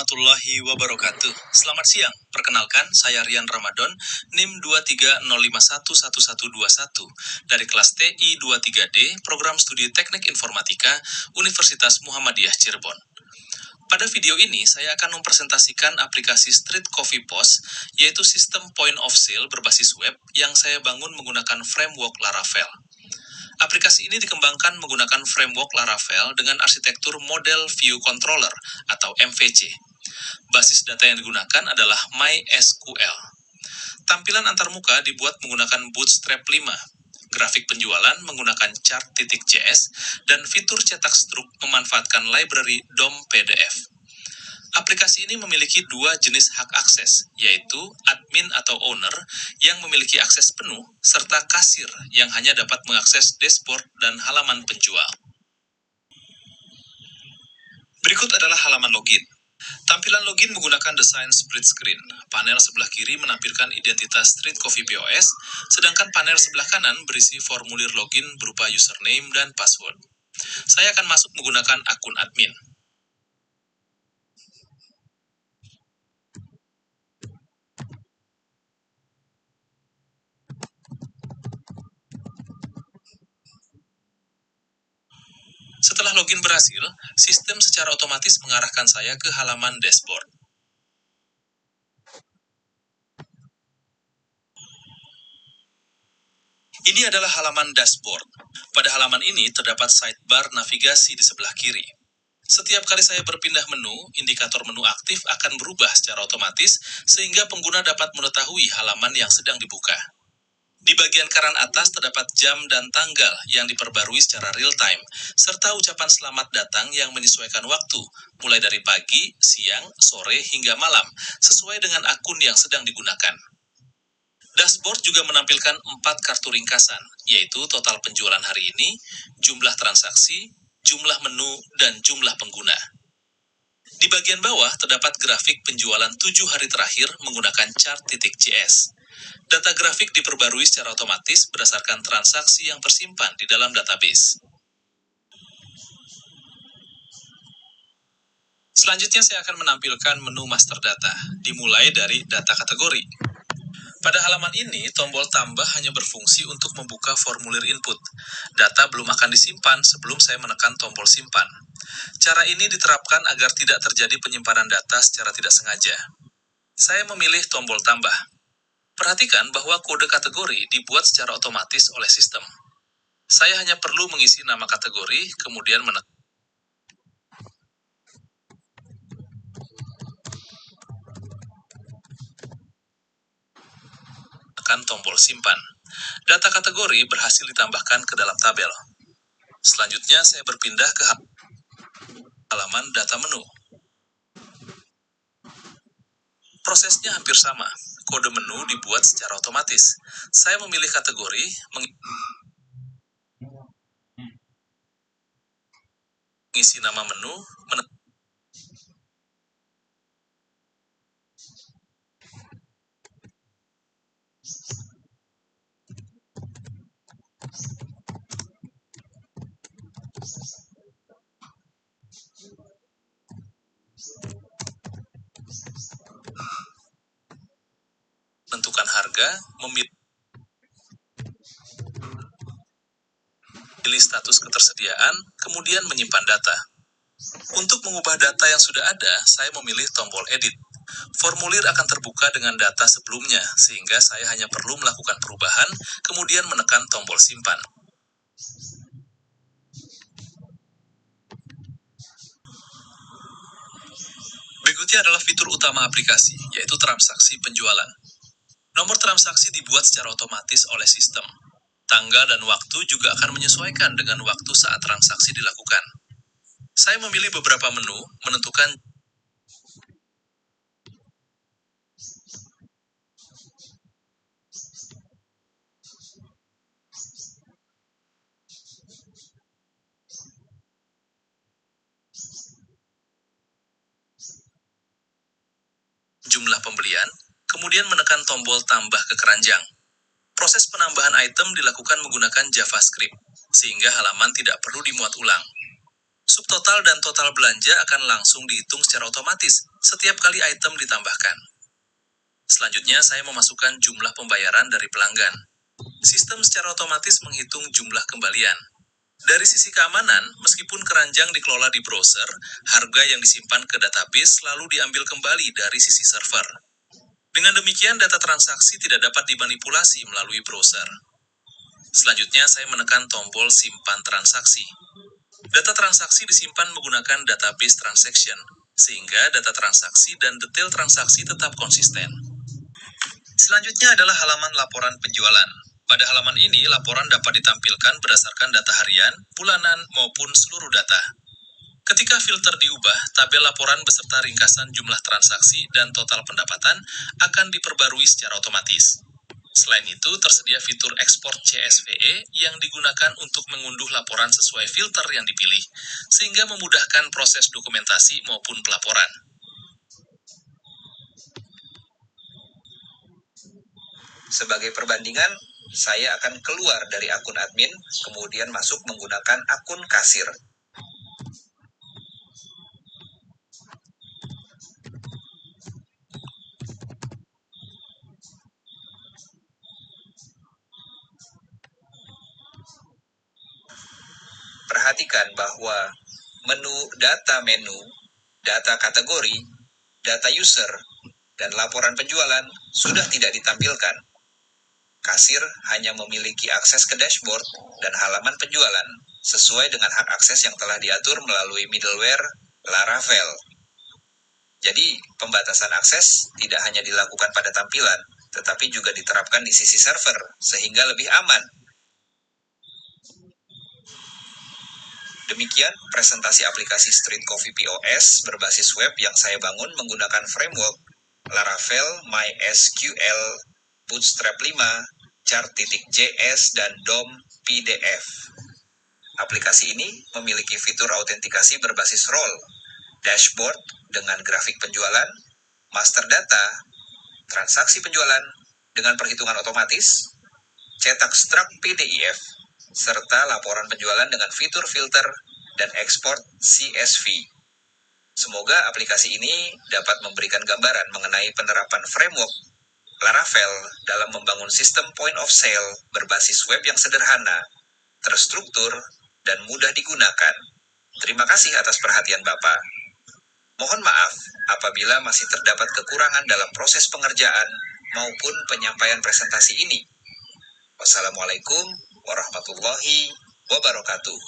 warahmatullahi wabarakatuh. Selamat siang, perkenalkan saya Rian Ramadan, NIM 230511121 dari kelas TI 23D, Program Studi Teknik Informatika, Universitas Muhammadiyah Cirebon. Pada video ini, saya akan mempresentasikan aplikasi Street Coffee POS, yaitu sistem point of sale berbasis web yang saya bangun menggunakan framework Laravel. Aplikasi ini dikembangkan menggunakan framework Laravel dengan arsitektur Model View Controller atau MVC. Basis data yang digunakan adalah MySQL. Tampilan antarmuka dibuat menggunakan Bootstrap 5. Grafik penjualan menggunakan chart.js dan fitur cetak struk memanfaatkan library DOM PDF. Aplikasi ini memiliki dua jenis hak akses, yaitu admin atau owner yang memiliki akses penuh, serta kasir yang hanya dapat mengakses dashboard dan halaman penjual. Berikut adalah halaman login. Tampilan login menggunakan desain split screen. Panel sebelah kiri menampilkan identitas Street Coffee POS, sedangkan panel sebelah kanan berisi formulir login berupa username dan password. Saya akan masuk menggunakan akun admin. Setelah login berhasil, sistem secara otomatis mengarahkan saya ke halaman dashboard. Ini adalah halaman dashboard. Pada halaman ini terdapat sidebar navigasi di sebelah kiri. Setiap kali saya berpindah menu, indikator menu aktif akan berubah secara otomatis sehingga pengguna dapat mengetahui halaman yang sedang dibuka. Di bagian kanan atas terdapat jam dan tanggal yang diperbarui secara real-time, serta ucapan selamat datang yang menyesuaikan waktu, mulai dari pagi, siang, sore, hingga malam, sesuai dengan akun yang sedang digunakan. Dashboard juga menampilkan 4 kartu ringkasan, yaitu total penjualan hari ini, jumlah transaksi, jumlah menu, dan jumlah pengguna. Di bagian bawah terdapat grafik penjualan 7 hari terakhir menggunakan chart.js. Data grafik diperbarui secara otomatis berdasarkan transaksi yang tersimpan di dalam database. Selanjutnya saya akan menampilkan menu master data, dimulai dari data kategori. Pada halaman ini, tombol tambah hanya berfungsi untuk membuka formulir input. Data belum akan disimpan sebelum saya menekan tombol simpan. Cara ini diterapkan agar tidak terjadi penyimpanan data secara tidak sengaja. Saya memilih tombol tambah. Perhatikan bahwa kode kategori dibuat secara otomatis oleh sistem. Saya hanya perlu mengisi nama kategori, kemudian menekan tombol simpan. Data kategori berhasil ditambahkan ke dalam tabel. Selanjutnya saya berpindah ke halaman data menu. Prosesnya hampir sama. Kode menu dibuat secara otomatis. Saya memilih kategori, mengisi nama menu, menentukan harga, memilih status ketersediaan, kemudian menyimpan data. Untuk mengubah data yang sudah ada, saya memilih tombol edit. Formulir akan terbuka dengan data sebelumnya, sehingga saya hanya perlu melakukan perubahan, kemudian menekan tombol simpan. Berikutnya adalah fitur utama aplikasi, yaitu transaksi penjualan. Nomor transaksi dibuat secara otomatis oleh sistem. Tanggal dan waktu juga akan menyesuaikan dengan waktu saat transaksi dilakukan. Saya memilih beberapa menu, menentukan jumlah pembelian, kemudian menekan tombol tambah ke keranjang. Proses penambahan item dilakukan menggunakan JavaScript, sehingga halaman tidak perlu dimuat ulang. Subtotal dan total belanja akan langsung dihitung secara otomatis setiap kali item ditambahkan. Selanjutnya, saya memasukkan jumlah pembayaran dari pelanggan. Sistem secara otomatis menghitung jumlah kembalian. Dari sisi keamanan, meskipun keranjang dikelola di browser, harga yang disimpan ke database selalu diambil kembali dari sisi server. Dengan demikian, data transaksi tidak dapat dimanipulasi melalui browser. Selanjutnya, saya menekan tombol simpan transaksi. Data transaksi disimpan menggunakan database transaction, sehingga data transaksi dan detail transaksi tetap konsisten. Selanjutnya adalah halaman laporan penjualan. Pada halaman ini, laporan dapat ditampilkan berdasarkan data harian, bulanan, maupun seluruh data. Ketika filter diubah, tabel laporan beserta ringkasan jumlah transaksi dan total pendapatan akan diperbarui secara otomatis. Selain itu, tersedia fitur ekspor CSVE yang digunakan untuk mengunduh laporan sesuai filter yang dipilih, sehingga memudahkan proses dokumentasi maupun pelaporan. Sebagai perbandingan, saya akan keluar dari akun admin, kemudian masuk menggunakan akun kasir. Perhatikan bahwa menu, data kategori, data user, dan laporan penjualan sudah tidak ditampilkan. Kasir hanya memiliki akses ke dashboard dan halaman penjualan sesuai dengan hak akses yang telah diatur melalui middleware Laravel. Jadi, pembatasan akses tidak hanya dilakukan pada tampilan, tetapi juga diterapkan di sisi server, sehingga lebih aman. Demikian presentasi aplikasi Street Coffee POS berbasis web yang saya bangun menggunakan framework Laravel, MySQL, Bootstrap 5, Chart.js, dan DOM PDF. Aplikasi ini memiliki fitur autentikasi berbasis role, dashboard dengan grafik penjualan, master data, transaksi penjualan dengan perhitungan otomatis, cetak struk PDF, serta laporan penjualan dengan fitur filter dan ekspor CSV. Semoga aplikasi ini dapat memberikan gambaran mengenai penerapan framework Laravel dalam membangun sistem point of sale berbasis web yang sederhana, terstruktur, dan mudah digunakan. Terima kasih atas perhatian Bapak. Mohon maaf apabila masih terdapat kekurangan dalam proses pengerjaan maupun penyampaian presentasi ini. Wassalamualaikum warahmatullahi wabarakatuh.